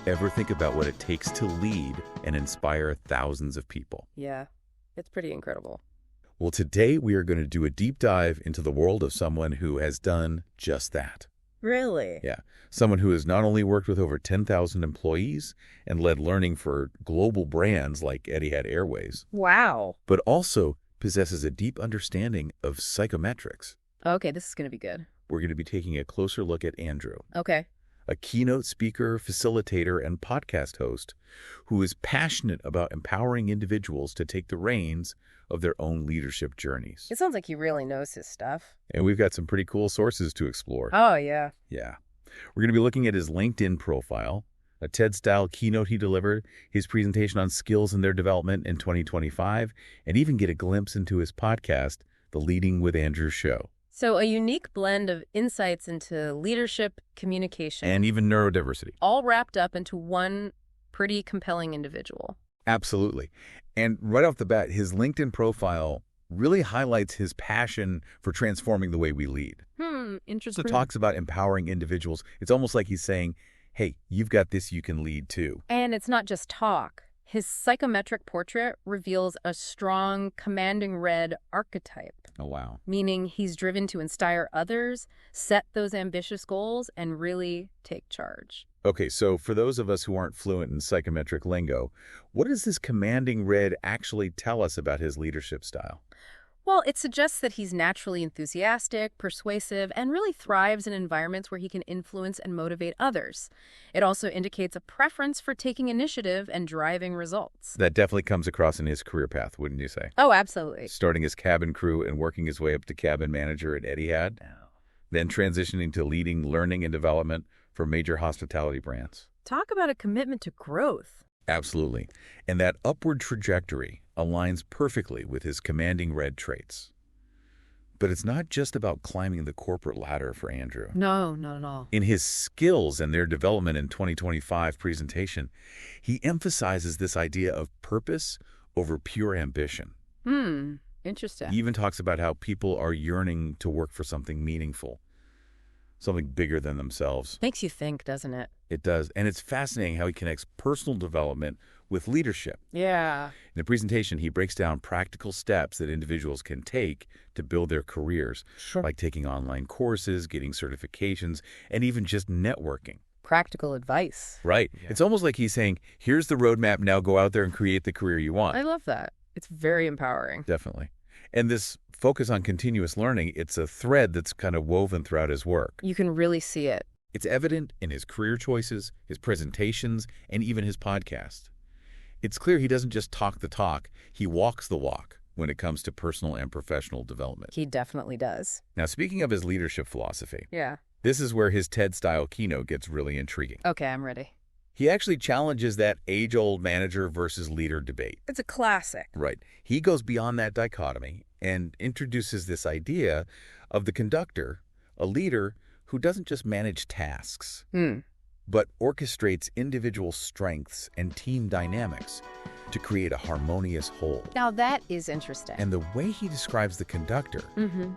ever think about what it takes to lead and inspire thousands of people? Yeah, it's pretty incredible. Well, today we are going to do a deep dive into the world of someone who has done just that. Really? Yeah, someone who has not only worked with over 10,000 employees and led learning for global brands like Etihad Airways, Wow. but also possesses a deep understanding of psychometrics. Okay, this is going to be good. We're going to be taking a closer look at Andrew, Okay. a keynote speaker, facilitator, and podcast host who is passionate about empowering individuals to take the reins of their own leadership journeys. It sounds like he really knows his stuff. And we've got some pretty cool sources to explore. Oh, yeah. Yeah. We're going to be looking at his LinkedIn profile, a TED-style keynote he delivered, his presentation on skills and their development in 2025, and even get a glimpse into his podcast, The Leading with Andrew Show. So a unique blend of insights into leadership, communication, And even neurodiversity. all wrapped up into one pretty compelling individual. Absolutely. And right off the bat, his LinkedIn profile really highlights his passion for transforming the way we lead. Interesting. So talks about empowering individuals. It's almost like he's saying, hey, you've got this, you can lead too. And it's not just talk. His psychometric portrait reveals a strong, commanding red archetype, Oh, wow. meaning he's driven to inspire others, set those ambitious goals, and really take charge. Okay, so for those of us who aren't fluent in psychometric lingo, what does this commanding red actually tell us about his leadership style? Well, it suggests that he's naturally enthusiastic, persuasive, and really thrives in environments where he can influence and motivate others. It also indicates a preference for taking initiative and driving results. That definitely comes across in his career path, wouldn't you say? Oh, absolutely. Starting as cabin crew and working his way up to cabin manager at Etihad, then transitioning to leading learning and development for major hospitality brands. Talk about a commitment to growth. Absolutely. And that upward trajectory aligns perfectly with his commanding red traits. But it's not just about climbing the corporate ladder for Andrew. No, not at all. In his skills and their development in 2025 presentation, he emphasizes this idea of purpose over pure ambition. Interesting. He even talks about how people are yearning to work for something meaningful, something bigger than themselves. Makes you think, doesn't it? It does. And it's fascinating how he connects personal development with leadership. Yeah. In the presentation, he breaks down practical steps that individuals can take to build their careers, Sure. like taking online courses, getting certifications, and even just networking. Practical advice. Right. Yeah. It's almost like he's saying, here's the roadmap, now go out there and create the career you want. I love that. It's very empowering. Definitely. And this focus on continuous learning, it's a thread that's kind of woven throughout his work. You can really see it. It's evident in his career choices, his presentations, and even his podcast. It's clear he doesn't just talk the talk, he walks the walk when it comes to personal and professional development. He definitely does. Now, speaking of his leadership philosophy, Yeah. this is where his TED-style keynote gets really intriguing. Okay, I'm ready. He actually challenges that age-old manager versus leader debate. It's a classic. Right. He goes beyond that dichotomy and introduces this idea of the conductor, a leader who doesn't just manage tasks, but orchestrates individual strengths and team dynamics to create a harmonious whole. Now that is interesting. And the way he describes the conductor, Mm-hmm.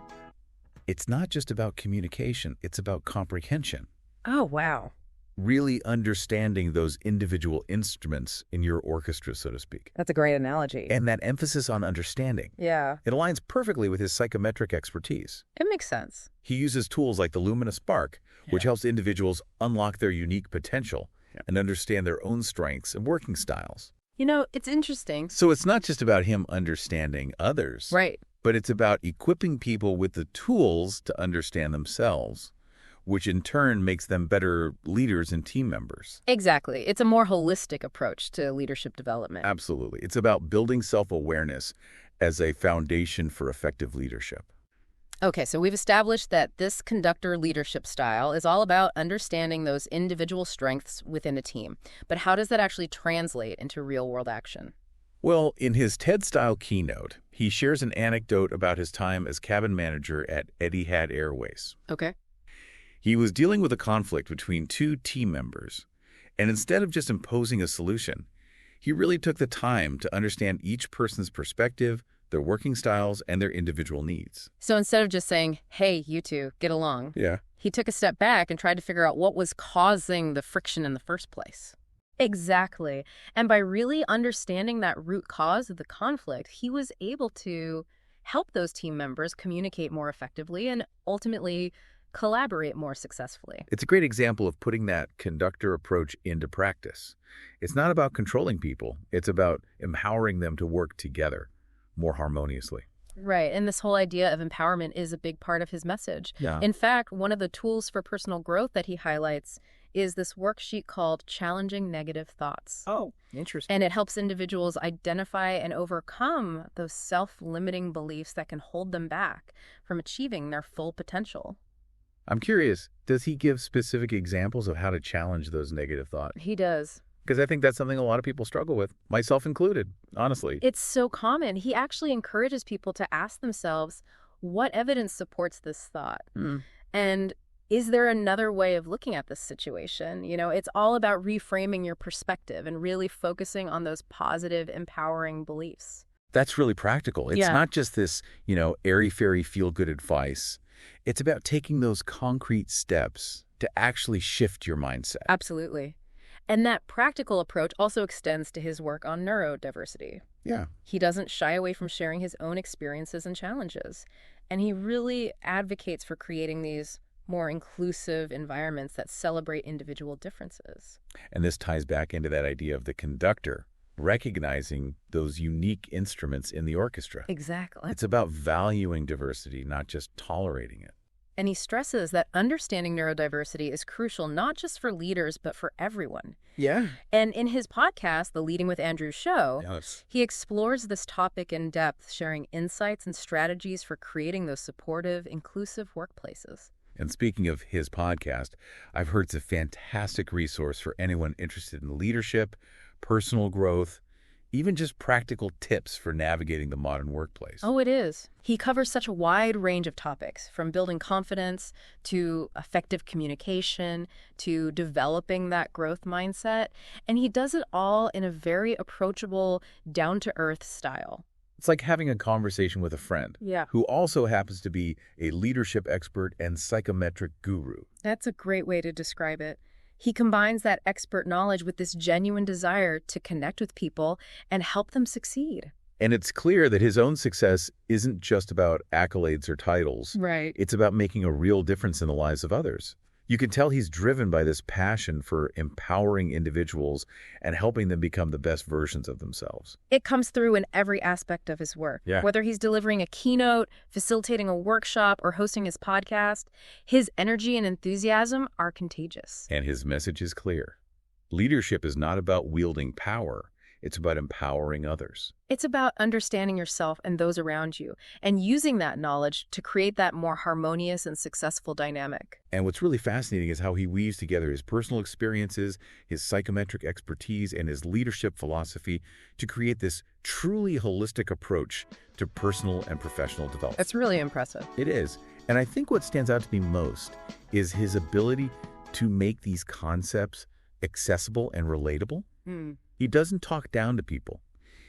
it's not just about communication, it's about comprehension. Oh, wow. Really understanding those individual instruments in your orchestra, so to speak. That's a great analogy. And that emphasis on understanding. Yeah, It aligns perfectly with his psychometric expertise. it makes sense. He uses tools like the Luminous Spark, which helps individuals unlock their unique potential and understand their own strengths and working styles. You know, it's interesting. So it's not just about him understanding others, Right. but it's about equipping people with the tools to understand themselves, which in turn makes them better leaders and team members. Exactly. It's a more holistic approach to leadership development. Absolutely. It's about building self-awareness as a foundation for effective leadership. Okay, so we've established that this conductor leadership style is all about understanding those individual strengths within a team. But how does that actually translate into real-world action? Well, in his TED-style keynote, he shares an anecdote about his time as cabin manager at Etihad Airways. Okay. He was dealing with a conflict between two team members, and instead of just imposing a solution, he really took the time to understand each person's perspective, their working styles, and their individual needs. So instead of just saying, hey, you two, get along, Yeah. he took a step back and tried to figure out what was causing the friction in the first place. Exactly. And by really understanding that root cause of the conflict, he was able to help those team members communicate more effectively and ultimately collaborate more successfully. It's a great example of putting that conductor approach into practice. It's not about controlling people. It's about empowering them to work together more harmoniously. Right. And this whole idea of empowerment is a big part of his message. Yeah. In fact, one of the tools for personal growth that he highlights is this worksheet called Challenging Negative Thoughts. Oh, interesting. And it helps individuals identify and overcome those self-limiting beliefs that can hold them back from achieving their full potential. I'm curious, does he give specific examples of how to challenge those negative thoughts? He does. Because I think that's something a lot of people struggle with, myself included, honestly. It's so common. He actually encourages people to ask themselves, what evidence supports this thought? And is there another way of looking at this situation? You know, it's all about reframing your perspective and really focusing on those positive, empowering beliefs. That's really practical. It's not just this, airy-fairy feel-good advice. It's about taking those concrete steps to actually shift your mindset. Absolutely. And that practical approach also extends to his work on neurodiversity. Yeah. He doesn't shy away from sharing his own experiences and challenges. And he really advocates for creating these more inclusive environments that celebrate individual differences. And this ties back into that idea of the conductor, recognizing those unique instruments in the orchestra. Exactly. It's about valuing diversity, not just tolerating it. And he stresses that understanding neurodiversity is crucial not just for leaders, but for everyone. Yeah. And in his podcast, The Leading with Andrew show, Yes. he explores this topic in depth, sharing insights and strategies for creating those supportive, inclusive workplaces. And speaking of his podcast, I've heard it's a fantastic resource for anyone interested in leadership, personal growth, even just practical tips for navigating the modern workplace. Oh, it is. He covers such a wide range of topics, from building confidence to effective communication to developing that growth mindset. And he does it all in a very approachable, down-to-earth style. It's like having a conversation with a friend who also happens to be a leadership expert and psychometric guru. That's a great way to describe it. He combines that expert knowledge with this genuine desire to connect with people and help them succeed. And it's clear that his own success isn't just about accolades or titles. Right. It's about making a real difference in the lives of others. You can tell he's driven by this passion for empowering individuals and helping them become the best versions of themselves. It comes through in every aspect of his work. Yeah. Whether he's delivering a keynote, facilitating a workshop, or hosting his podcast, his energy and enthusiasm are contagious. And his message is clear. Leadership is not about wielding power. It's about empowering others. It's about understanding yourself and those around you and using that knowledge to create that more harmonious and successful dynamic. And what's really fascinating is how he weaves together his personal experiences, his psychometric expertise, and his leadership philosophy to create this truly holistic approach to personal and professional development. That's really impressive. It is. And I think what stands out to me most is his ability to make these concepts accessible and relatable. He doesn't talk down to people.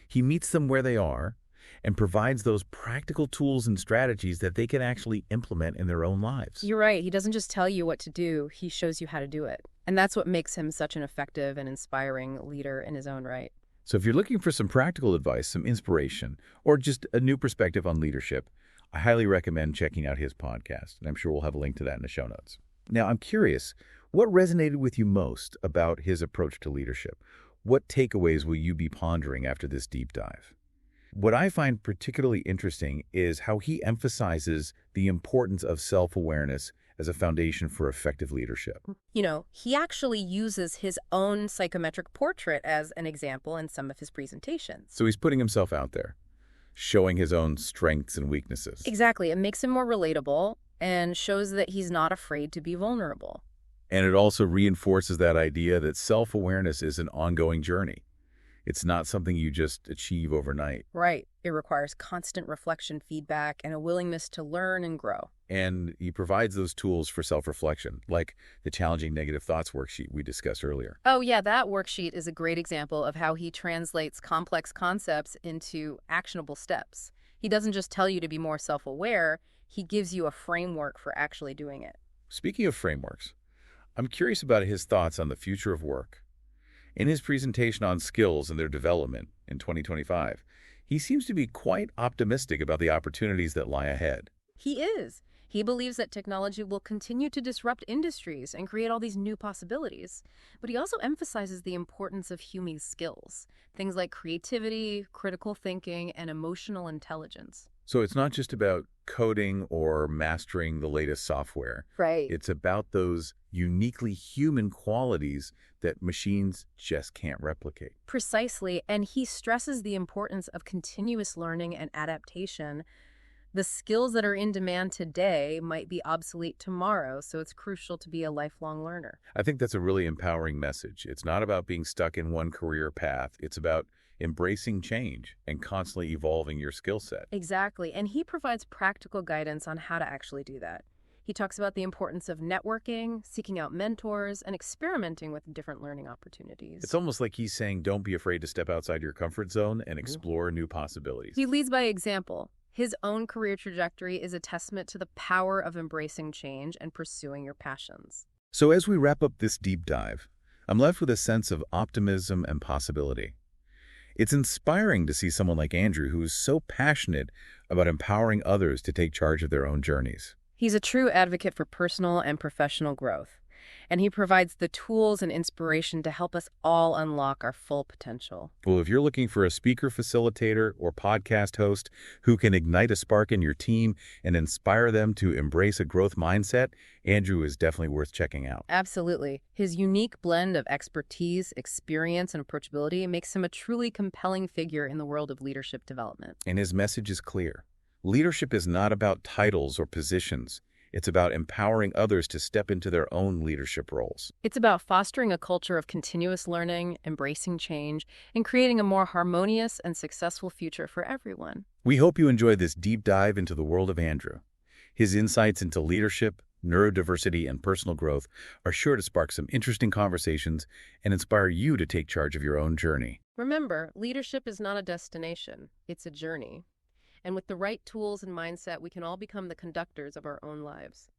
He meets them where they are and provides those practical tools and strategies that they can actually implement in their own lives. You're right. He doesn't just tell you what to do. He shows you how to do it. And that's what makes him such an effective and inspiring leader in his own right. So if you're looking for some practical advice, some inspiration, or just a new perspective on leadership, I highly recommend checking out his podcast. And I'm sure we'll have a link to that in the show notes. Now, I'm curious, what resonated with you most about his approach to leadership? What takeaways will you be pondering after this deep dive? What I find particularly interesting is how he emphasizes the importance of self-awareness as a foundation for effective leadership. You know, he actually uses his own psychometric portrait as an example in some of his presentations. So he's putting himself out there, showing his own strengths and weaknesses. Exactly. It makes him more relatable and shows that he's not afraid to be vulnerable. And it also reinforces that idea that self-awareness is an ongoing journey. It's not something you just achieve overnight. Right. It requires constant reflection, feedback, and a willingness to learn and grow. And he provides those tools for self-reflection, like the Challenging Negative Thoughts worksheet we discussed earlier. Oh, yeah, that worksheet is a great example of how he translates complex concepts into actionable steps. He doesn't just tell you to be more self-aware, he gives you a framework for actually doing it. Speaking of frameworks, I'm curious about his thoughts on the future of work. In his presentation on skills and their development in 2025, he seems to be quite optimistic about the opportunities that lie ahead. He is. He believes that technology will continue to disrupt industries and create all these new possibilities. But he also emphasizes the importance of human skills, things like creativity, critical thinking, and emotional intelligence. So it's not just about coding or mastering the latest software. Right. It's about those uniquely human qualities that machines just can't replicate. Precisely, and he stresses the importance of continuous learning and adaptation. The skills that are in demand today might be obsolete tomorrow, so it's crucial to be a lifelong learner. I think that's a really empowering message. It's not about being stuck in one career path. It's about embracing change and constantly evolving your skill set. Exactly, and he provides practical guidance on how to actually do that. He talks about the importance of networking, seeking out mentors, and experimenting with different learning opportunities. It's almost like he's saying don't be afraid to step outside your comfort zone and explore new possibilities. He leads by example. His own career trajectory is a testament to the power of embracing change and pursuing your passions. So as we wrap up this deep dive, I'm left with a sense of optimism and possibility. It's inspiring to see someone like Andrew who is so passionate about empowering others to take charge of their own journeys. He's a true advocate for personal and professional growth, and he provides the tools and inspiration to help us all unlock our full potential. Well, if you're looking for a speaker facilitator or podcast host who can ignite a spark in your team and inspire them to embrace a growth mindset, Andrew is definitely worth checking out. Absolutely. His unique blend of expertise, experience, and approachability makes him a truly compelling figure in the world of leadership development. And his message is clear. Leadership is not about titles or positions. It's about empowering others to step into their own leadership roles. It's about fostering a culture of continuous learning, embracing change, and creating a more harmonious and successful future for everyone. We hope you enjoyed this deep dive into the world of Andrew. His insights into leadership, neurodiversity, and personal growth are sure to spark some interesting conversations and inspire you to take charge of your own journey. Remember, leadership is not a destination, it's a journey. And with the right tools and mindset, we can all become the conductors of our own lives.